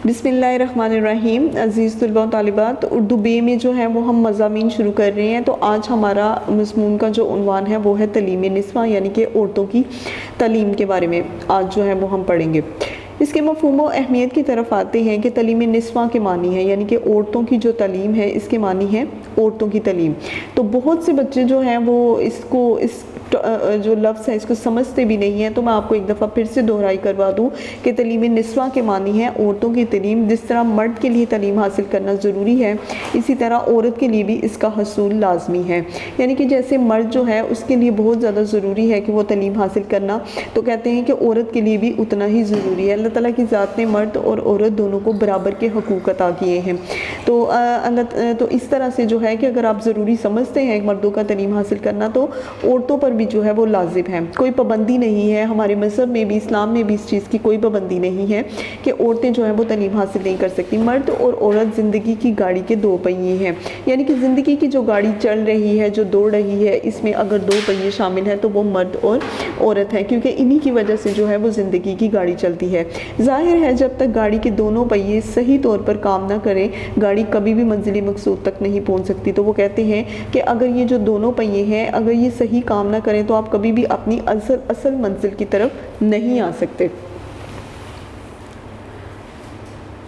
بسم اللہ الرحمن الرحیم۔ عزیز طلباء و طالبات، اردو بے میں جو ہے وہ ہم مضامین شروع کر رہے ہیں۔ تو آج ہمارا مضمون کا جو عنوان ہے وہ ہے تعلیم نسواں، یعنی کہ عورتوں کی تعلیم کے بارے میں آج جو ہے وہ ہم پڑھیں گے۔ اس کے مفہوم و اہمیت کی طرف آتے ہیں کہ تعلیم نسواں کے معنی ہے، یعنی کہ عورتوں کی جو تعلیم ہے اس کے معنی ہے عورتوں کی تعلیم۔ تو بہت سے بچے جو ہیں وہ اس جو لفظ ہے اس کو سمجھتے بھی نہیں ہیں، تو میں آپ کو ایک دفعہ پھر سے دہرائی کروا دوں کہ تعلیم نسواں کے معنی ہے عورتوں کی تعلیم۔ جس طرح مرد کے لیے تعلیم حاصل کرنا ضروری ہے، اسی طرح عورت کے لیے بھی اس کا حصول لازمی ہے۔ یعنی کہ جیسے مرد جو ہے اس کے لیے بہت زیادہ ضروری ہے کہ وہ تعلیم حاصل کرنا، تو کہتے ہیں کہ عورت کے لیے بھی اتنا ہی ضروری ہے۔ اللہ تعالیٰ کی ذات نے مرد اور عورت دونوں کو برابر کے حقوق عطا کیے ہیں۔ تو اس طرح سے جو ہے کہ اگر آپ ضروری سمجھتے ہیں مردوں کا تعلیم حاصل کرنا، تو عورتوں پر بھی جو ہے وہ لازم ہے۔ کوئی پابندی نہیں ہے، ہمارے مذہب میں بھی، اسلام میں بھی اس چیز کی کوئی پابندی نہیں ہے کہ عورتیں جو ہیں وہ تعلیم حاصل نہیں کر سکتی۔ مرد اور عورت زندگی کی گاڑی کے دو پہیے ہیں، یعنی کہ زندگی کی جو گاڑی چل رہی ہے، جو دوڑ رہی ہے، اس میں اگر دو پہیے شامل ہیں تو وہ مرد اور عورت ہے، کیونکہ انہی کی وجہ سے جو ہے وہ زندگی کی گاڑی چلتی ہے۔ ظاہر ہے جب تک گاڑی کے دونوں پہیے صحیح طور پر کام نہ کریں، گاڑی کبھی بھی منزل مقصود تک نہیں پہنچ سکتی۔ تو وہ کہتے ہیں کہ اگر یہ جو دونوں پہیے ہیں اگر یہ صحیح کام نہ کریں تو آپ کبھی بھی اپنی اصل منزل کی طرف نہیں آ سکتے۔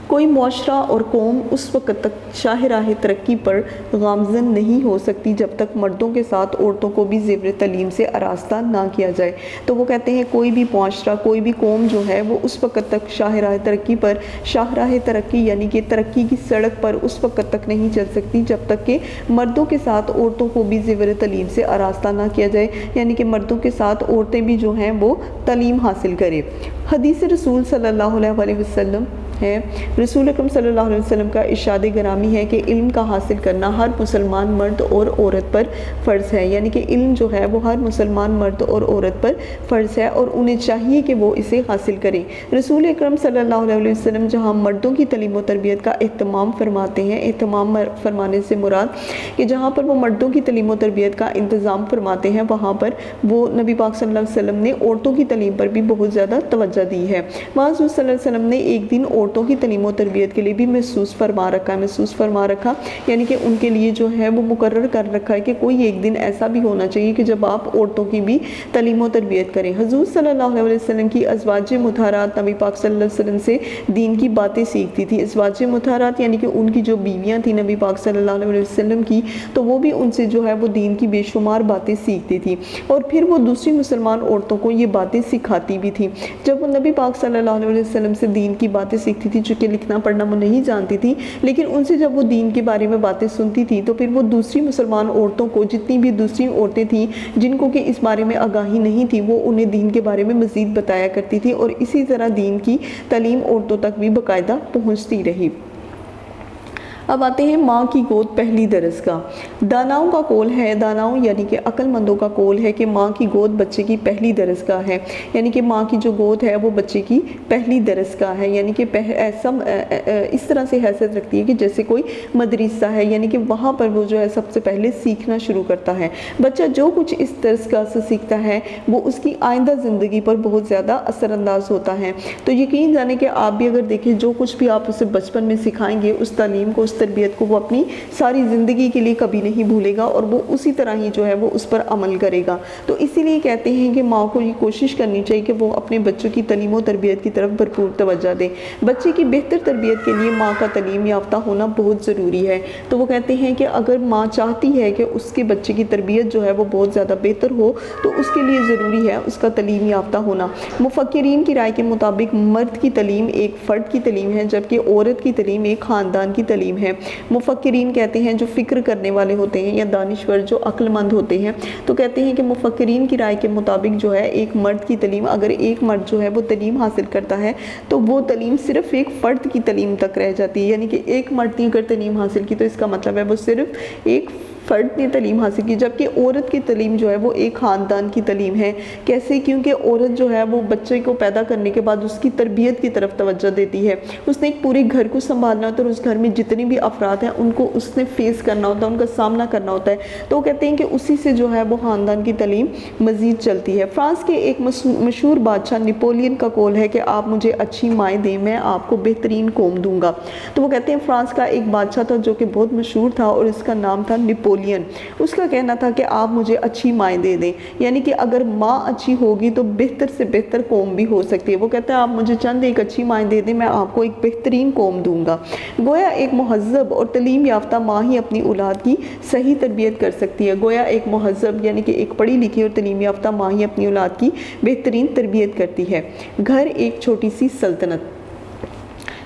کوئی معاشرہ اور قوم اس وقت تک شاہراہ ترقی پر گامزن نہیں ہو سکتی جب تک مردوں کے ساتھ عورتوں کو بھی زیور تعلیم سے آراستہ نہ کیا جائے۔ تو وہ کہتے ہیں کوئی بھی معاشرہ، کوئی بھی قوم جو ہے وہ اس وقت تک شاہراہ ترقی یعنی کہ ترقی کی سڑک پر اس وقت تک نہیں چل سکتی جب تک کہ مردوں کے ساتھ عورتوں کو بھی زیور تعلیم سے آراستہ نہ کیا جائے، یعنی کہ مردوں کے ساتھ عورتیں بھی جو ہیں وہ تعلیم حاصل کریں۔ حدیث رسول صلی اللہ علیہ وسلم ہے، رسول اکرم صلی اللہ علیہ وسلم کا ارشاد گرامی ہے کہ علم کا حاصل کرنا ہر مسلمان مرد اور عورت پر فرض ہے، یعنی کہ علم جو ہے وہ ہر مسلمان مرد اور عورت پر فرض ہے اور انہیں چاہیے کہ وہ اسے حاصل کریں۔ رسول اکرم صلی اللہ علیہ وسلم جہاں مردوں کی تعلیم و تربیت کا اہتمام فرماتے ہیں، اہتمام فرمانے سے مراد کہ جہاں پر وہ مردوں کی تعلیم و تربیت کا انتظام فرماتے ہیں، وہاں پر وہ نبی پاک صلی اللہ علیہ وسلم نے عورتوں کی تعلیم پر بھی بہت زیادہ توجہ دی ہے۔ وہاں حضور صلی اللہ علیہ وسلم نے ایک دن عورتوں کی تعلیم و تربیت کے لیے بھی محسوس فرما رکھا، یعنی کہ ان کے لیے جو ہے وہ مقرر کر رکھا ہے کہ کوئی ایک دن ایسا بھی ہونا چاہیے کہ جب آپ عورتوں کی بھی تعلیم و تربیت کریں۔ حضور صلی اللہ علیہ وسلم کی ازواج مطہرات نبی پاک صلی اللہ علیہ وسلم سے دین کی باتیں سیکھتی تھی۔ ازواج مطہرات یعنی کہ ان کی جو بیویاں تھیں نبی پاک صلی اللہ علیہ وسلم کی، تو وہ بھی ان سے جو ہے وہ دین کی بے شمار باتیں سیکھتی تھی اور پھر وہ دوسری مسلمان عورتوں کو یہ باتیں سکھاتی بھی تھی۔ جب وہ نبی پاک صلی اللہ علیہ وسلم سے دین کی باتیں سیکھتی تھی، چونکہ لکھنا پڑھنا وہ نہیں جانتی تھی، لیکن ان سے جب وہ دین کے بارے میں باتیں سنتی تھی تو پھر وہ دوسری مسلمان عورتوں کو، جتنی بھی دوسری عورتیں تھیں جن کو کہ اس بارے میں آگاہی نہیں تھی، وہ انہیں دین کے بارے میں مزید بتایا کرتی تھی اور اسی طرح دین کی تعلیم عورتوں تک بھی باقاعدہ پہنچتی رہی۔ اب آتے ہیں ماں کی گود پہلی درسگاہ۔ داناؤں کا قول ہے، داناؤں یعنی کہ عقل مندوں کا قول ہے کہ ماں کی گود بچے کی پہلی درسگاہ ہے، یعنی کہ ماں کی جو گود ہے وہ بچے کی پہلی درسگاہ ہے، یعنی کہ ایسا اس طرح سے حیثیت رکھتی ہے کہ جیسے کوئی مدرسہ ہے، یعنی کہ وہاں پر وہ جو ہے سب سے پہلے سیکھنا شروع کرتا ہے۔ بچہ جو کچھ اس درسگاہ سے سیکھتا ہے وہ اس کی آئندہ زندگی پر بہت زیادہ اثر انداز ہوتا ہے۔ تو یقین جانے کہ آپ بھی اگر دیکھیں جو کچھ بھی آپ اسے بچپن میں سکھائیں گے، اس تعلیم کو، اس تربیت کو، وہ اپنی ساری زندگی کے لیے کبھی نہیں بھولے گا اور وہ اسی طرح ہی جو ہے وہ اس پر عمل کرے گا۔ تو اسی لیے کہتے ہیں کہ ماں کو یہ کوشش کرنی چاہیے کہ وہ اپنے بچوں کی تعلیم و تربیت کی طرف بھرپور توجہ دے۔ بچے کی بہتر تربیت کے لیے ماں کا تعلیم یافتہ ہونا بہت ضروری ہے۔ تو وہ کہتے ہیں کہ اگر ماں چاہتی ہے کہ اس کے بچے کی تربیت جو ہے وہ بہت زیادہ بہتر ہو تو اس کے لیے ضروری ہے اس کا تعلیم یافتہ ہونا۔ مفکرین کی رائے کے مطابق مرد کی تعلیم ایک فرد کی تعلیم ہے، جبکہ عورت کی تعلیم ایک خاندان کی تعلیم ہے۔ مفکرین کہتے ہیں جو فکر کرنے والے ہوتے ہیں یا دانشور جو عقل مند ہوتے ہیں، تو کہتے ہیں کہ مفکرین کی رائے کے مطابق جو ہے ایک مرد کی تعلیم، اگر ایک مرد جو ہے وہ تعلیم حاصل کرتا ہے تو وہ تعلیم صرف ایک فرد کی تعلیم تک رہ جاتی ہے، یعنی کہ ایک مرد نے اگر تعلیم حاصل کی تو اس کا مطلب ہے وہ صرف ایک فرد نے تعلیم حاصل کی، جبکہ عورت کی تعلیم جو ہے وہ ایک خاندان کی تعلیم ہے۔ کیسے؟ کیونکہ عورت جو ہے وہ بچے کو پیدا کرنے کے بعد اس کی تربیت کی طرف توجہ دیتی ہے، اس نے ایک پورے گھر کو سنبھالنا ہوتا ہے اور اس گھر میں جتنے بھی افراد ہیں ان کو اس نے فیس کرنا ہوتا ہے، ان کا سامنا کرنا ہوتا ہے، تو وہ کہتے ہیں کہ اسی سے جو ہے وہ خاندان کی تعلیم مزید چلتی ہے۔ فرانس کے ایک مشہور بادشاہ نپولین کا قول ہے کہ آپ مجھے اچھی مائیں دیں، میں آپ کو بہترین قوم دوں گا۔ تو وہ کہتے ہیں فرانس کا ایک بادشاہ تھا جو کہ بہت مشہور تھا اور اس کا نام تھا نپولین۔ اس کا کہنا تھا کہ آپ مجھے اچھی مائیں دے دیں، یعنی کہ اگر ماں اچھی ہوگی تو بہتر سے بہتر قوم بھی ہو سکتی ہے۔ وہ کہتا ہے آپ مجھے چند ایک اچھی مائیں دے دیں، میں آپ کو ایک بہترین قوم دوں گا۔ گویا ایک مہذب اور تعلیم یافتہ ماں ہی اپنی اولاد کی صحیح تربیت کر سکتی ہے۔ گویا ایک مہذب یعنی کہ ایک پڑھی لکھی اور تعلیم یافتہ ماں ہی اپنی اولاد کی بہترین تربیت کرتی ہے۔ گھر ایک چھوٹی سی سلطنت۔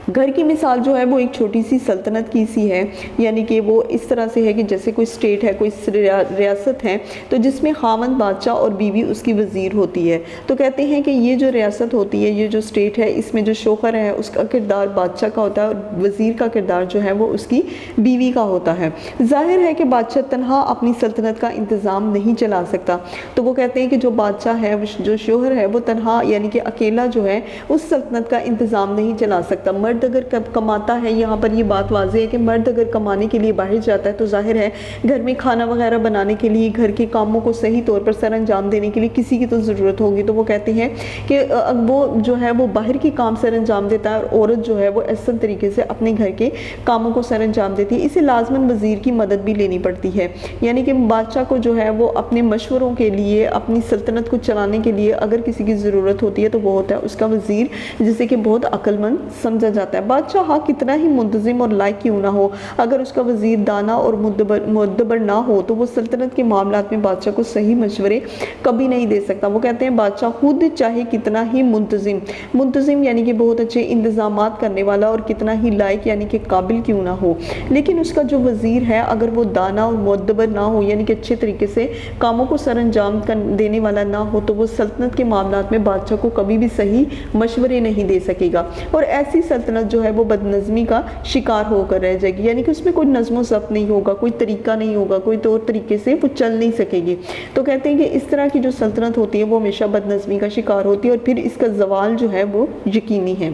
گھر کی مثال جو ہے وہ ایک چھوٹی سی سلطنت کی سی ہے، یعنی کہ وہ اس طرح سے ہے کہ جیسے کوئی اسٹیٹ ہے، کوئی ریاست ہے، تو جس میں خاوند بادشاہ اور بیوی اس کی وزیر ہوتی ہے۔ تو کہتے ہیں کہ یہ جو ریاست ہوتی ہے، یہ جو اسٹیٹ ہے، اس میں جو شوہر ہے اس کا کردار بادشاہ کا ہوتا ہے اور وزیر کا کردار جو ہے وہ اس کی بیوی کا ہوتا ہے۔ ظاہر ہے کہ بادشاہ تنہا اپنی سلطنت کا انتظام نہیں چلا سکتا، تو وہ کہتے ہیں کہ جو بادشاہ ہے، جو شوہر ہے، وہ تنہا یعنی کہ اکیلا جو ہے اس سلطنت کا انتظام نہیں چلا سکتا۔ مرد اگر کماتا ہے، یہاں پر یہ بات واضح ہے کہ مرد اگر کمانے کے لیے باہر جاتا ہے تو ظاہر ہے گھر میں کھانا وغیرہ بنانے کے لیے، گھر کے کاموں کو صحیح طور پر سر انجام دینے کے لیے کسی کی تو ضرورت ہوگی، تو وہ کہتے ہیں کہ وہ جو ہے وہ باہر کی کام سر انجام دیتا ہے اور عورت جو ہے وہ احسن طریقے سے اپنے گھر کے کاموں کو سر انجام دیتی ہے۔ اسے لازماً وزیر کی مدد بھی لینی پڑتی ہے، یعنی کہ بادشاہ کو جو ہے وہ اپنے مشوروں کے لیے، اپنی سلطنت کو چلانے کے لیے اگر کسی کی ضرورت ہوتی ہے تو وہ ہوتا ہے اس کا وزیر، جسے کہ بہت عقل مند سمجھا جاتا ہے۔ بادشاہ ہاں کتنا ہی منتظم اور لائق کیوں نہ ہو، اگر اس کا وزیر دانا اور معتبر نہ ہو تو وہ سلطنت کے معاملات میں بادشاہ کو صحیح مشورے کبھی نہیں دے سکتا۔ وہ کہتے ہیں بادشاہ خود چاہے کتنا ہی منتظم یعنی کہ بہت اچھے انتظامات کرنے والا اور کتنا ہی لائق یعنی کہ قابل کیوں نہ ہو، لیکن اس کا جو وزیر ہے اگر وہ دانا اور معتبر نہ ہو یعنی کہ اچھے طریقے سے کاموں کو سر انجام دینے والا نہ ہو تو وہ سلطنت کے معاملات میں بادشاہ کو کبھی بھی صحیح مشورے نہیں دے سکے گا، اور ایسی سلطنت جو ہے وہ بدنظمی کا شکار ہو کر رہ جائے گی، یعنی کہ اس میں کوئی نظم و ضبط نہیں ہوگا، کوئی طریقہ نہیں ہوگا، کوئی طور طریقے سے وہ چل نہیں سکے گی۔ تو کہتے ہیں کہ اس طرح کی جو سلطنت ہوتی ہے وہ ہمیشہ بدنظمی کا شکار ہوتی ہے اور پھر اس کا زوال جو ہے وہ یقینی ہے،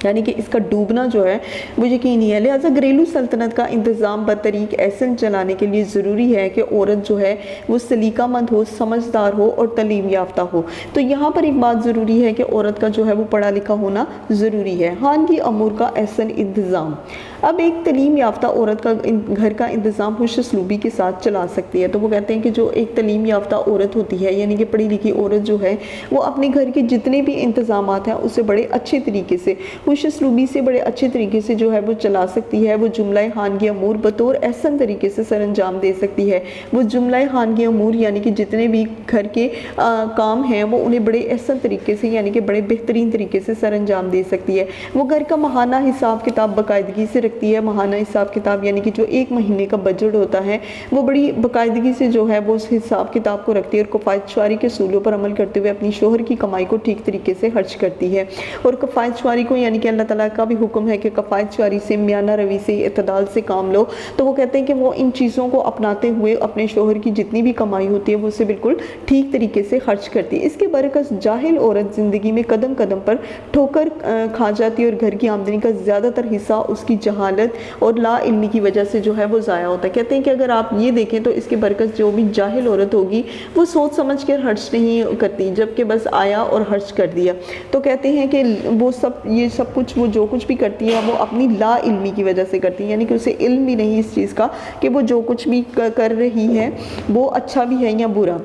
یعنی کہ اس کا ڈوبنا جو ہے وہ یقینی ہے۔ لہٰذا گھریلو سلطنت کا انتظام بطریق احسن چلانے کے لیے ضروری ہے کہ عورت جو ہے وہ سلیقہ مند ہو، سمجھدار ہو اور تعلیم یافتہ ہو۔ تو یہاں پر ایک بات ضروری ہے کہ عورت کا جو ہے وہ پڑھا لکھا ہونا ضروری ہے۔ خانگی امور کا احسن انتظام۔ اب ایک تعلیم یافتہ عورت کا گھر کا انتظام خوش اسلوبی کے ساتھ چلا سکتی ہے۔ تو وہ کہتے ہیں کہ جو ایک تعلیم یافتہ عورت ہوتی ہے یعنی کہ پڑھی لکھی عورت جو ہے وہ اپنے گھر کے جتنے بھی انتظامات ہیں اسے بڑے اچھے طریقے سے، خوش اسلوبی سے، بڑے اچھے طریقے سے جو ہے وہ چلا سکتی ہے۔ وہ جملہ خانگی امور بطور احسن طریقے سے سر انجام دے سکتی ہے۔ وہ جملہ خانگی امور یعنی کہ جتنے بھی گھر کے کام ہیں وہ انہیں بڑے احسن طریقے سے یعنی کہ بڑے بہترین طریقے سے سر انجام دے سکتی ہے۔ وہ گھر کا ماہانہ حساب کتاب باقاعدگی سے رکھتی ہے۔ ماہانہ حساب کتاب یعنی کہ جو ایک مہینے کا بجٹ ہوتا ہے وہ بڑی باقاعدگی سے جو ہے وہ اس حساب کتاب کو رکھتی ہے اور کفایت شواری کے اصولوں پر عمل کرتے ہوئے اپنی شوہر کی کمائی کو ٹھیک طریقے سے خرچ کرتی ہے۔ اور کفایت شواری کو یعنی کہ اللہ تعالیٰ کا بھی حکم ہے کہ کفایت شواری سے، میانہ روی سے، اعتدال سے کام لو، تو وہ کہتے ہیں کہ وہ ان چیزوں کو اپناتے ہوئے اپنے شوہر کی جتنی بھی کمائی ہوتی ہے وہ اسے بالکل ٹھیک طریقے سے خرچ کرتی ہے۔ اس کے برعکس جاہل عورت زندگی میں قدم قدم پر ٹھوکر کھا جاتی ہے اور گھر کی آمدنی کا زیادہ تر حصہ اس کی جہالت اور لا علمی کی وجہ سے جو ہے وہ ضائع ہوتا ہے۔ کہتے ہیں کہ اگر آپ یہ دیکھیں تو اس کے برعکس جو بھی جاہل عورت ہوگی وہ سوچ سمجھ کر خرچ نہیں کرتی، جبکہ بس آیا اور خرچ کر دیا۔ تو کہتے ہیں کہ وہ یہ سب کچھ وہ جو کچھ بھی کرتی ہے وہ اپنی لا علمی کی وجہ سے کرتی ہے، یعنی کہ اسے علم بھی نہیں اس چیز کا کہ وہ جو کچھ بھی کر رہی ہے وہ اچھا بھی ہے یا برا۔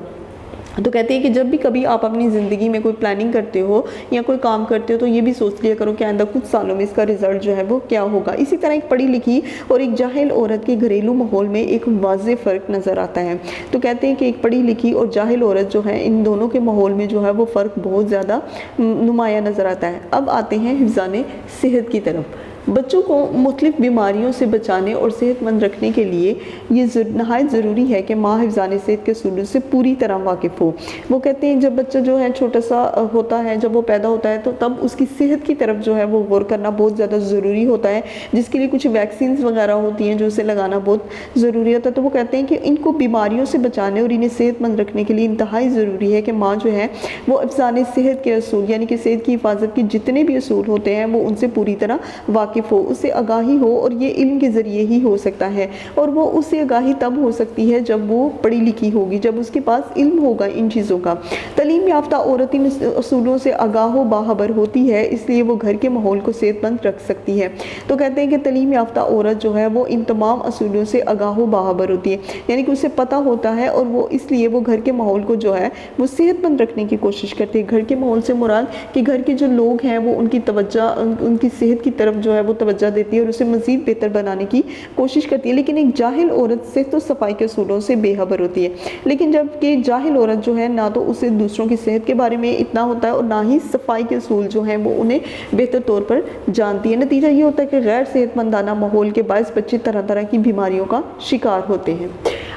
تو کہتے ہیں کہ جب بھی کبھی آپ اپنی زندگی میں کوئی پلاننگ کرتے ہو یا کوئی کام کرتے ہو تو یہ بھی سوچ لیا کرو کہ آئندہ کچھ سالوں میں اس کا رزلٹ جو ہے وہ کیا ہوگا۔ اسی طرح ایک پڑھی لکھی اور ایک جاہل عورت کے گھریلو ماحول میں ایک واضح فرق نظر آتا ہے۔ تو کہتے ہیں کہ ایک پڑھی لکھی اور جاہل عورت جو ہے ان دونوں کے ماحول میں جو ہے وہ فرق بہت زیادہ نمایاں نظر آتا ہے۔ اب آتے ہیں حفظان صحت کی طرف۔ بچوں کو مختلف بیماریوں سے بچانے اور صحت مند رکھنے کے لیے یہ نہایت ضروری ہے کہ ماں حفظان صحت کے اصولوں سے پوری طرح واقف ہو۔ وہ کہتے ہیں جب بچہ جو ہے چھوٹا سا ہوتا ہے، جب وہ پیدا ہوتا ہے تو تب اس کی صحت کی طرف جو ہے وہ غور کرنا بہت زیادہ ضروری ہوتا ہے، جس کے لیے کچھ ویکسینز وغیرہ ہوتی ہیں جو اسے لگانا بہت ضروری ہوتا ہے۔ تو وہ کہتے ہیں کہ ان کو بیماریوں سے بچانے اور انہیں صحت مند رکھنے کے لیے انتہائی ضروری ہے کہ ماں جو ہے وہ حفظان صحت کے اصول یعنی کہ صحت کی حفاظت کے جتنے بھی اصول ہوتے ہیں وہ ان سے پوری طرح واقف ہو، اسے آگاہی ہو، اور یہ علم کے ذریعے ہی ہو سکتا ہے، اور وہ اس سے آگاہی تب ہو سکتی ہے جب وہ پڑھی لکھی ہوگی، جب اس کے پاس علم ہوگا ان چیزوں کا۔ تعلیم یافتہ عورت ان اصولوں سے آگاہ و باخبر ہوتی ہے، اس لیے وہ گھر کے ماحول کو صحت مند رکھ سکتی ہے۔ تو کہتے ہیں کہ تعلیم یافتہ عورت جو ہے وہ ان تمام اصولوں سے آگاہ و باخبر ہوتی ہے، یعنی کہ اسے پتہ ہوتا ہے، اور وہ اس لیے وہ گھر کے ماحول کو جو ہے وہ صحت مند رکھنے کی کوشش کرتی ہے۔ گھر کے ماحول سے مراد کہ گھر کے جو لوگ ہیں وہ ان کی توجہ، ان کی صحت کی طرف جو ہے وہ توجہ دیتی ہے اور اسے مزید بہتر بنانے کی کوشش کرتی ہے۔ لیکن ایک جاہل عورت صحت و صفائی کے اصولوں سے بے خبر ہوتی ہے، لیکن جب کہ جاہل عورت جو ہے نہ تو اسے دوسروں کی صحت کے بارے میں اتنا ہوتا ہے اور نہ ہی صفائی کے اصول جو ہیں وہ انہیں بہتر طور پر جانتی ہے۔ نتیجہ یہ ہوتا ہے کہ غیر صحت مندانہ ماحول کے باعث بچے طرح طرح کی بیماریوں کا شکار ہوتے ہیں۔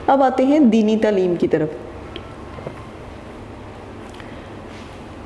اب آتے ہیں دینی تعلیم کی طرف۔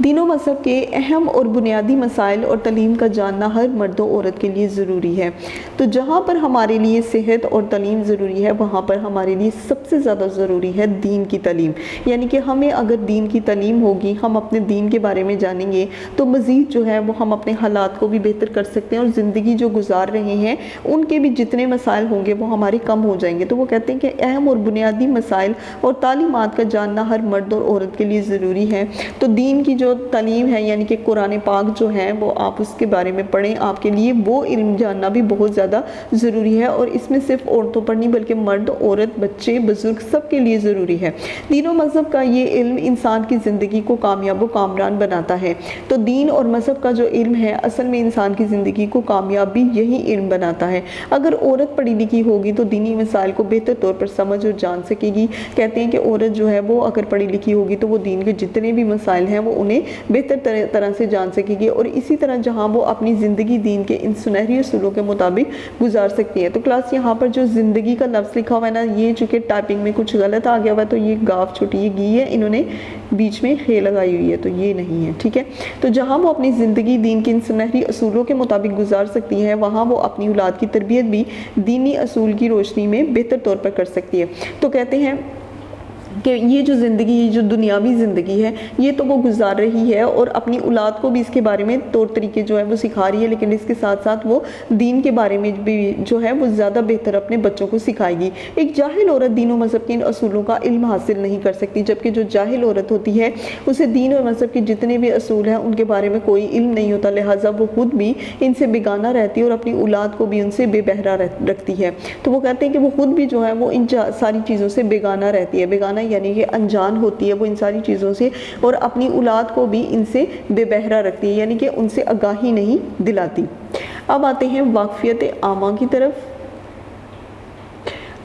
دین و مذہب کے اہم اور بنیادی مسائل اور تعلیم کا جاننا ہر مرد و عورت کے لیے ضروری ہے۔ تو جہاں پر ہمارے لیے صحت اور تعلیم ضروری ہے، وہاں پر ہمارے لیے سب سے زیادہ ضروری ہے دین کی تعلیم، یعنی کہ ہمیں اگر دین کی تعلیم ہوگی، ہم اپنے دین کے بارے میں جانیں گے تو مزید جو ہے وہ ہم اپنے حالات کو بھی بہتر کر سکتے ہیں، اور زندگی جو گزار رہے ہیں ان کے بھی جتنے مسائل ہوں گے وہ ہمارے کم ہو جائیں گے۔ تو وہ کہتے ہیں کہ اہم اور بنیادی مسائل اور تعلیمات کا جاننا ہر مرد اور عورت کے لیے ضروری ہے۔ تو دین کی جو تعلیم ہے یعنی کہ قرآن پاک جو ہے وہ آپ اس کے بارے میں پڑھیں، آپ کے لیے وہ علم جاننا بھی بہت زیادہ ضروری ہے، اور اس میں صرف عورتوں پر نہیں بلکہ مرد، عورت، بچے، بزرگ سب کے لیے ضروری ہے۔ دین و مذہب کا یہ علم انسان کی زندگی کو کامیاب و کامران بناتا ہے۔ تو دین اور مذہب کا جو علم ہے اصل میں انسان کی زندگی کو کامیاب بھی یہی علم بناتا ہے۔ اگر عورت پڑھی لکھی ہوگی تو دینی مسائل کو بہتر طور پر سمجھ اور جان سکے گی۔ کہتے ہیں کہ عورت جو ہے وہ اگر پڑھی لکھی ہوگی تو وہ دین کے جتنے بھی مسائل ہیں وہ انہیں بہتر طرح سے جان سکے گی، اور اسی طرح جہاں وہ اپنی زندگی دین کے ان سنہری اصولوں کے مطابق گزار سکتی ہے۔ تو کلاس یہاں پر جو زندگی کا لفظ لکھا ہوا ہے نا، یہ چونکہ ٹائپنگ میں کچھ غلط آ گیا ہوا ہے تو یہ گاف چھوٹی یہ گی ہے، انہوں نے بیچ میں خے لگائی ہوئی ہے تو یہ نہیں ہے، ٹھیک ہے۔ تو جہاں وہ اپنی زندگی دین کے ان سنہری اصولوں کے مطابق گزار سکتی ہے، وہاں وہ اپنی اولاد کی تربیت بھی دینی اصول کی روشنی میں بہتر طور پر کر سکتی ہے۔ تو کہتے ہیں کہ یہ جو زندگی، یہ جو دنیاوی زندگی ہے یہ تو وہ گزار رہی ہے، اور اپنی اولاد کو بھی اس کے بارے میں طور طریقے جو ہے وہ سکھا رہی ہے، لیکن اس کے ساتھ ساتھ وہ دین کے بارے میں بھی جو ہے وہ زیادہ بہتر اپنے بچوں کو سکھائے گی۔ ایک جاہل عورت دین و مذہب کے ان اصولوں کا علم حاصل نہیں کر سکتی، جبکہ جو جاہل عورت ہوتی ہے اسے دین اور مذہب کے جتنے بھی اصول ہیں ان کے بارے میں کوئی علم نہیں ہوتا، لہٰذا وہ خود بھی ان سے بیگانہ رہتی ہے اور اپنی اولاد کو بھی ان سے بے بہرا رکھتی ہے۔ تو وہ کہتے ہیں کہ وہ خود بھی جو ہے وہ ان ساری چیزوں سے بیگانہ رہتی ہے، بیگانہ یعنی کہ انجان ہوتی ہے وہ ان ساری چیزوں سے، اور اپنی اولاد کو بھی ان سے بے بہرا رکھتی ہے، یعنی کہ ان سے آگاہی نہیں دلاتی۔ اب آتے ہیں واقفیت عامہ کی طرف۔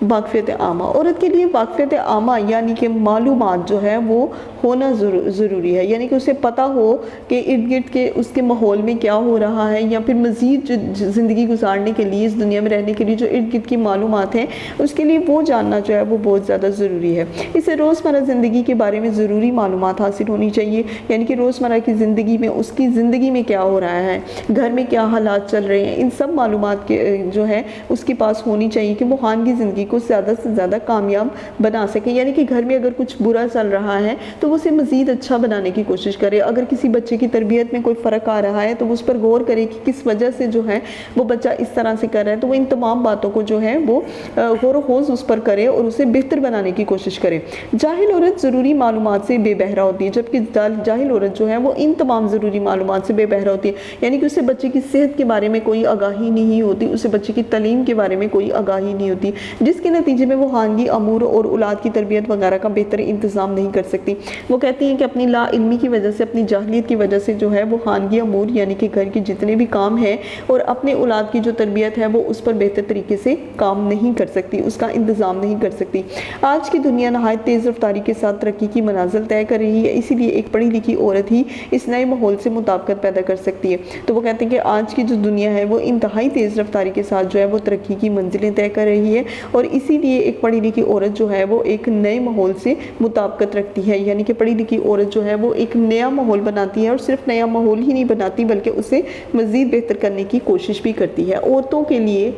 واقفیت عامہ، عورت کے لیے واقفیت عامہ یعنی کہ معلومات جو ہے وہ ہونا ضروری ہے، یعنی کہ اسے پتہ ہو کہ ارد گرد کے اس کے ماحول میں کیا ہو رہا ہے، یا پھر مزید جو زندگی گزارنے کے لیے، اس دنیا میں رہنے کے لیے جو ارد گرد کی معلومات ہیں اس کے لیے وہ جاننا جو ہے وہ بہت زیادہ ضروری ہے۔ اسے روزمرہ زندگی کے بارے میں ضروری معلومات حاصل ہونی چاہیے، یعنی کہ روزمرہ کی زندگی میں اس کی زندگی میں کیا ہو رہا ہے، گھر میں کیا حالات چل رہے ہیں، ان سب معلومات کے جو ہے اس کے پاس ہونی چاہیے کہ وہ خانگی زندگی کو زیادہ سے زیادہ کامیاب بنا سکے، یعنی کہ گھر میں اگر کچھ برا چل رہا ہے تو وہ اسے مزید اچھا بنانے کی کوشش کرے۔ اگر کسی بچے کی تربیت میں کوئی فرق آ رہا ہے تو وہ اس پر غور کرے کہ کس وجہ سے جو ہے وہ بچہ اس طرح سے کر رہا ہے، تو وہ ان تمام باتوں کو جو ہے وہ غور و خوض اس پر کرے اور اسے بہتر بنانے کی کوشش کرے۔ جاہل عورت ضروری معلومات سے بے بہرا ہوتی ہے، جبکہ جاہل عورت جو ہے وہ ان تمام ضروری معلومات سے بے بہرا ہوتی ہے، یعنی کہ اسے بچے کی صحت کے بارے میں کوئی آگاہی نہیں ہوتی، اسے بچے کی تعلیم کے بارے میں کوئی آگاہی نہیں ہوتی، جس جس کے نتیجے میں وہ خانگی امور اور اولاد کی تربیت وغیرہ کا بہتر انتظام نہیں کر سکتی۔ وہ کہتی ہیں کہ اپنی لا علمی کی وجہ سے، اپنی جاہلیت کی وجہ سے جو ہے وہ خانگی امور یعنی کہ گھر کے جتنے بھی کام ہیں اور اپنے اولاد کی جو تربیت ہے وہ اس پر بہتر طریقے سے کام نہیں کر سکتی، اس کا انتظام نہیں کر سکتی۔ آج کی دنیا نہایت تیز رفتاری کے ساتھ ترقی کی منازل طے کر رہی ہے، اسی لیے ایک پڑھی لکھی عورت ہی اس نئے ماحول سے مطابقت پیدا کر سکتی ہے۔ تو وہ کہتے ہیں کہ آج کی جو دنیا ہے وہ انتہائی تیز رفتاری کے ساتھ جو ہے وہ ترقی کی منزلیں طے کر رہی ہے، اور اسی لیے ایک پڑھی لکھی عورت جو ہے وہ ایک نئے ماحول سے مطابقت رکھتی ہے، یعنی کہ پڑھی لکھی عورت جو ہے وہ ایک نیا ماحول بناتی ہے، اور صرف نیا ماحول ہی نہیں بناتی بلکہ اسے مزید بہتر کرنے کی کوشش بھی کرتی ہے۔ عورتوں کے لیے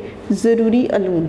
ضروری علوم۔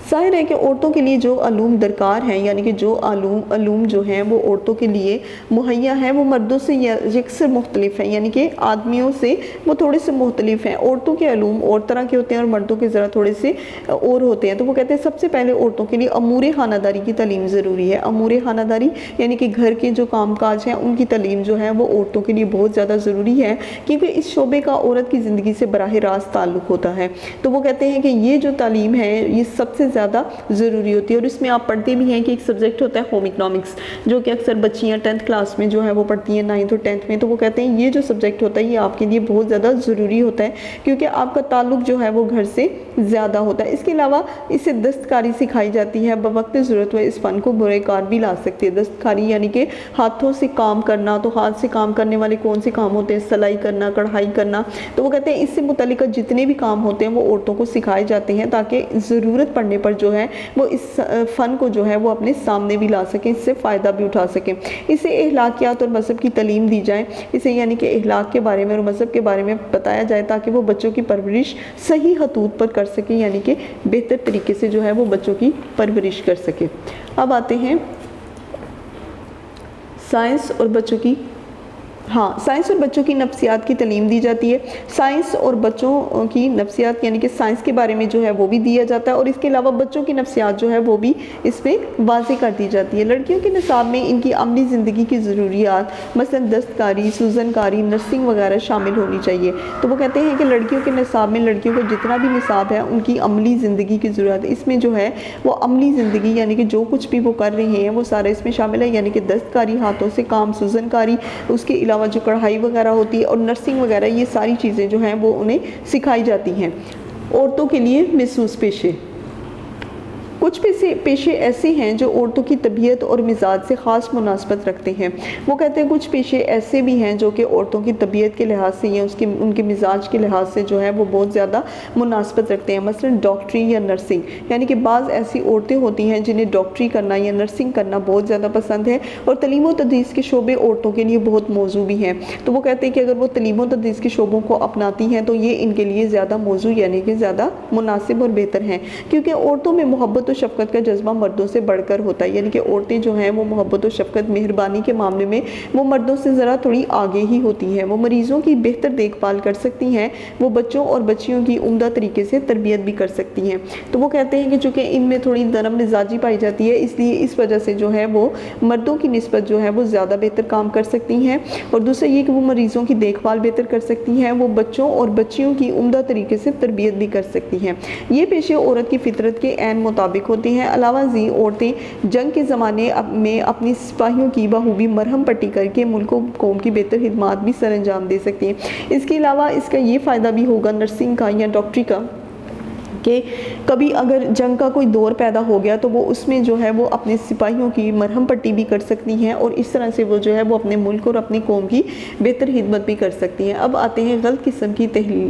ظاہر ہے کہ عورتوں کے لیے جو علوم درکار ہیں، یعنی کہ جو علوم جو ہیں وہ عورتوں کے لیے مہیا ہیں، وہ مردوں سے یکسر مختلف ہیں، یعنی کہ آدمیوں سے وہ تھوڑے سے مختلف ہیں۔ عورتوں کے علوم اور طرح کے ہوتے ہیں اور مردوں کے ذرا تھوڑے سے اور ہوتے ہیں۔ تو وہ کہتے ہیں سب سے پہلے عورتوں کے لیے امور خانہ داری کی تعلیم ضروری ہے۔ امور خانہ داری یعنی کہ گھر کے جو کام کاج ہیں ان کی تعلیم جو ہے وہ عورتوں کے لیے بہت زیادہ ضروری ہے، کیونکہ اس شعبے کا عورت کی زندگی سے براہ راست تعلق ہوتا ہے۔ تو وہ کہتے ہیں کہ یہ جو تعلیم ہے یہ سب سے زیادہ ضروری ہوتی ہے، اور اس میں آپ پڑھتے بھی ہیں کہ ایک سبجیکٹ ہوتا ہے ہوم اکنامکس، جو کہ اکثر بچیاں 10th کلاس میں جو ہے وہ پڑھتی ہیں، 9th اور 10th میں۔ تو وہ کہتے ہیں یہ جو سبجیکٹ ہوتا ہے یہ آپ کے لیے بہت زیادہ ضروری ہوتا ہے، کیونکہ آپ کا تعلق جو ہے وہ گھر سے زیادہ ہوتا ہے۔ اس کے علاوہ اسے دستکاری سکھائی جاتی ہے، بوقت ضرورت میں اس فن کو برے کار بھی لا سکتی ہے۔ دستکاری یعنی کہ ہاتھوں سے کام کرنا، تو ہاتھ سے کام کرنے والے کون سے کام ہوتے ہیں؟ سلائی کرنا، کڑھائی کرنا۔ تو وہ کہتے ہیں اس سے متعلقہ جتنے بھی کام ہوتے ہیں وہ عورتوں کو سکھائے جاتے ہیں، تاکہ ضرورت پڑنے پر جو ہے وہ اس فن کو جو ہے وہ اپنے سامنے بھی لا سکیں، اس سے فائدہ بھی اٹھا سکیں۔ اسے اخلاقیات اور مذہب کی تعلیم دی جائے، اسے یعنی کہ اخلاق کے بارے میں اور مذہب کے بارے میں بتایا جائے، تاکہ وہ بچوں کی پرورش صحیح خطوط پر کر سکیں، یعنی کہ بہتر طریقے سے جو ہے وہ بچوں کی پرورش کر سکیں۔ اب آتے ہیں سائنس اور بچوں کی سائنس اور بچوں کی نفسیات کی تعلیم دی جاتی ہے۔ سائنس اور بچوں کی نفسیات یعنی کہ سائنس کے بارے میں جو ہے وہ بھی دیا جاتا ہے، اور اس کے علاوہ بچوں کی نفسیات جو ہے وہ بھی اس میں واضح کر دی جاتی ہے۔ لڑکیوں کے نصاب میں ان کی عملی زندگی کی ضروریات مثلا دستکاری، سوزن کاری، نرسنگ وغیرہ شامل ہونی چاہیے۔ تو وہ کہتے ہیں کہ لڑکیوں کے نصاب میں لڑکیوں کو جتنا بھی نصاب ہے ان کی عملی زندگی کی ضرورت، اس میں جو ہے وہ عملی زندگی یعنی کہ جو کچھ بھی وہ کر رہے ہیں وہ سارا اس میں شامل ہے، یعنی کہ دستکاری، ہاتھوں سے کام، سوزن کاری، اس کے علاوہ جو کڑھائی وغیرہ ہوتی ہے اور نرسنگ وغیرہ، یہ ساری چیزیں جو ہیں وہ انہیں سکھائی جاتی ہیں۔ عورتوں کے لیے محسوس پیشے۔ کچھ پیشے ایسے ہیں جو عورتوں کی طبیعت اور مزاج سے خاص مناسبت رکھتے ہیں۔ وہ کہتے ہیں کچھ پیشے ایسے بھی ہیں جو کہ عورتوں کی طبیعت کے لحاظ سے یا ان کے مزاج کے لحاظ سے جو ہے وہ بہت زیادہ مناسبت رکھتے ہیں، مثلا ڈاکٹری یا نرسنگ، یعنی کہ بعض ایسی عورتیں ہوتی ہیں جنہیں ڈاکٹری کرنا یا نرسنگ کرنا بہت زیادہ پسند ہے، اور تعلیم و تدریس کے شعبے عورتوں کے لیے بہت موزوں بھی ہیں۔ تو وہ کہتے ہیں کہ اگر وہ تعلیم و تدریس کے شعبوں کو اپناتی ہیں تو یہ ان کے لیے زیادہ موزوں یعنی کہ زیادہ مناسب اور بہتر ہیں، کیونکہ عورتوں میں محبت و شفقت کا جذبہ مردوں سے بڑھ کر ہوتا ہے، یعنی کہ عورتیں جو ہیں وہ محبت و شفقت، مہربانی کے معاملے میں وہ مردوں سے ذرا تھوڑی آگے ہی ہوتی ہیں۔ وہ مریضوں کی بہتر دیکھ بھال کر سکتی ہیں، وہ بچوں اور بچیوں کی عمدہ طریقے سے تربیت بھی کر سکتی ہیں۔ تو وہ کہتے ہیں کہ چونکہ ان میں تھوڑی نرم مزاجی پائی جاتی ہے، اس لیے اس وجہ سے جو ہے وہ مردوں کی نسبت جو ہے وہ زیادہ بہتر کام کر سکتی ہیں، اور دوسرا یہ کہ وہ مریضوں کی دیکھ بھال بہتر کر سکتی ہیں، وہ بچوں اور بچیوں کی عمدہ طریقے سے تربیت بھی کر سکتی ہیں۔ یہ پیشے عورت کی فطرت کے عین مطابق ہوتے ہیں۔ علاوہ ازیں عورتیں جنگ کے زمانے میں اپنی سپاہیوں کی بخوبی مرہم پٹی کر کے ملک و قوم کی بہتر خدمات بھی سر انجام دے سکتی ہیں۔ اس کے علاوہ اس کا یہ فائدہ بھی ہوگا نرسنگ کا یا ڈاکٹری کا کہ کبھی اگر جنگ کا کوئی دور پیدا ہو گیا تو وہ اس میں جو ہے وہ اپنے سپاہیوں کی مرہم پٹی بھی کر سکتی ہیں، اور اس طرح سے وہ جو ہے وہ اپنے ملک اور اپنی قوم کی بہتر خدمت بھی کر سکتی ہیں۔ اب آتے ہیں غلط قسم کی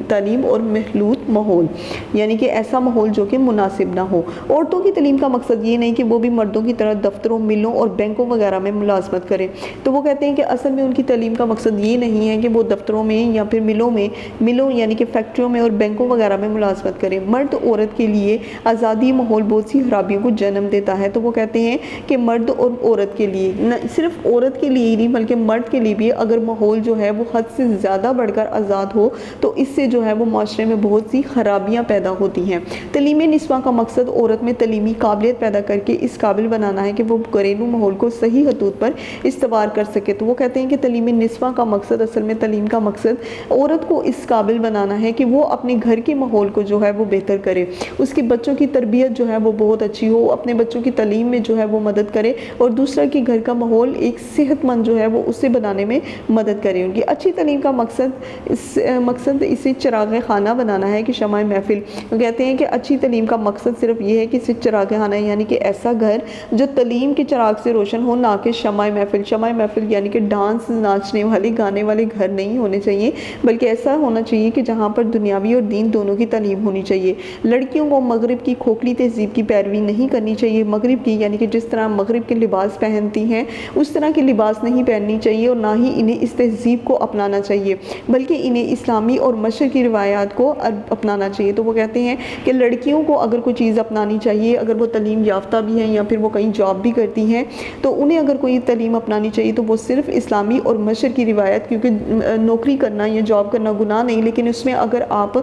تعلیم اور مخلوط ماحول، یعنی کہ ایسا ماحول جو کہ مناسب نہ ہو۔ عورتوں کی تعلیم کا مقصد یہ نہیں کہ وہ بھی مردوں کی طرح دفتروں، ملوں اور بینکوں وغیرہ میں ملازمت کریں۔ تو وہ کہتے ہیں کہ اصل میں ان کی تعلیم کا مقصد یہ نہیں ہے کہ وہ دفتروں میں یا پھر ملوں یعنی کہ فیکٹریوں میں اور بینکوں وغیرہ میں ملازمت کریں۔ مرد عورت کے لیے آزادی ماحول بہت سی خرابیوں کو جنم دیتا ہے۔ تو وہ کہتے ہیں کہ مرد اور عورت کے لیے، نہ صرف عورت کے لیے ہی نہیں بلکہ مرد کے لیے بھی اگر ماحول جو ہے وہ حد سے زیادہ بڑھ کر آزاد ہو تو اس سے جو ہے وہ معاشرے میں بہت سی خرابیاں پیدا ہوتی ہیں۔ تعلیم نسواں کا مقصد عورت میں تعلیمی قابلیت پیدا کر کے اس قابل بنانا ہے کہ وہ گھریلو ماحول کو صحیح خطوط پر استوار کر سکے۔ تو وہ کہتے ہیں کہ تعلیم نسواں کا مقصد، اصل میں تعلیم کا مقصد عورت کو اس قابل بنانا ہے کہ وہ اپنے گھر کے ماحول کو جو ہے وہ بہتر کرے، کرے, اس کے بچوں کی تربیت جو ہے وہ بہت اچھی ہو, اپنے بچوں کی تعلیم میں جو ہے وہ مدد کرے, اور دوسرا کہ گھر کا ماحول ایک صحت مند جو ہے وہ اسے بنانے میں مدد کرے. ان کی اچھی تعلیم کا مقصد اسے چراغ خانہ بنانا ہے کہ شمع محفل. وہ کہتے ہیں کہ اچھی تعلیم کا مقصد صرف یہ ہے کہ اسے چراغ خانہ یعنی کہ ایسا گھر جو تعلیم کے چراغ سے روشن ہو, نہ کہ شمع محفل. شمع محفل یعنی کہ ڈانس ناچنے والے گانے والے گھر نہیں ہونے چاہیے, بلکہ ایسا ہونا چاہیے کہ جہاں پر دنیاوی اور دین دونوں کی تعلیم ہونی چاہیے. لڑکیوں کو مغرب کی کھوکھلی تہذیب کی پیروی نہیں کرنی چاہیے. مغرب کی یعنی کہ جس طرح مغرب کے لباس پہنتی ہیں اس طرح کے لباس نہیں پہننی چاہیے, اور نہ ہی انہیں اس تہذیب کو اپنانا چاہیے, بلکہ انہیں اسلامی اور مشرقی روایات کو اپنانا چاہیے. تو وہ کہتے ہیں کہ لڑکیوں کو اگر کوئی چیز اپنانی چاہیے, اگر وہ تعلیم یافتہ بھی ہیں یا پھر وہ کہیں جاب بھی کرتی ہیں, تو انہیں اگر کوئی تعلیم اپنانی چاہیے تو وہ صرف اسلامی اور مشرقی روایت, کیونکہ نوکری کرنا یا جاب کرنا گناہ نہیں, لیکن اس میں اگر آپ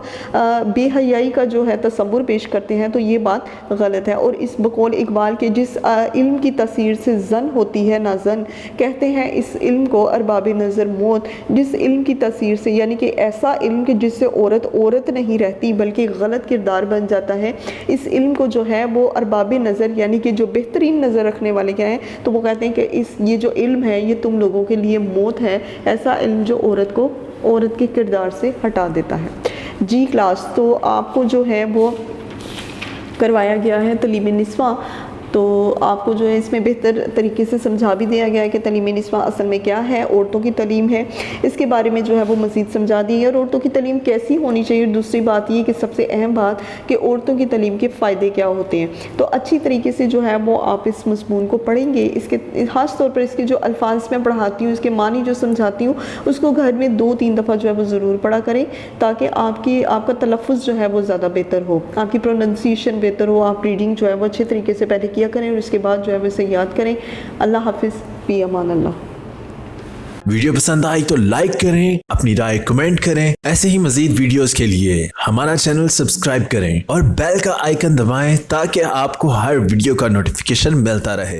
بے حیائی کا جو ہے تصور پیش کرتے ہیں تو یہ بات غلط ہے. اور اس بقول اقبال کے جس علم کی تاثیر سے زن ہوتی ہے نہ زن, کہتے ہیں اس علم کو ارباب نظر موت. جس علم کی تاثیر سے یعنی کہ ایسا علم کہ جس سے عورت نہیں رہتی بلکہ غلط کردار بن جاتا ہے, اس علم کو جو ہے وہ ارباب نظر یعنی کہ جو بہترین نظر رکھنے والے کیا ہیں, تو وہ کہتے ہیں کہ یہ جو علم ہے یہ تم لوگوں کے لیے موت ہے, ایسا علم جو عورت کے کردار سے ہٹا دیتا ہے. جی کلاس تو آپ کو جو ہے وہ کروایا گیا ہے تعلیم نسواں, تو آپ کو جو ہے اس میں بہتر طریقے سے سمجھا بھی دیا گیا ہے کہ تعلیم نسواں اصل میں کیا ہے, عورتوں کی تعلیم ہے, اس کے بارے میں جو ہے وہ مزید سمجھا دی ہے, اور عورتوں کی تعلیم کیسی ہونی چاہیے. دوسری بات یہ کہ سب سے اہم بات کہ عورتوں کی تعلیم کے فائدے کیا ہوتے ہیں. تو اچھی طریقے سے جو ہے وہ آپ اس مضمون کو پڑھیں گے. اس کے خاص طور پر اس کے جو الفاظ میں پڑھاتی ہوں, اس کے معنی جو سمجھاتی ہوں, اس کو گھر میں 2-3 دفعہ جو ہے وہ ضرور پڑھا کریں, تاکہ آپ کا تلفظ جو ہے وہ زیادہ بہتر ہو, آپ کی پروننسیشن بہتر ہو, آپ ریڈنگ جو ہے وہ اچھے طریقے سے پہلے کیا کریں اور اس کے بعد جو ہے وہ اسے یاد کریں. اللہ حافظ, فی امان اللہ. ویڈیو پسند آئی تو لائک کریں, اپنی رائے کمنٹ کریں. ایسے ہی مزید ویڈیوز کے لیے ہمارا چینل سبسکرائب کریں اور بیل کا آئیکن دبائیں تاکہ آپ کو ہر ویڈیو کا نوٹیفیکیشن ملتا رہے.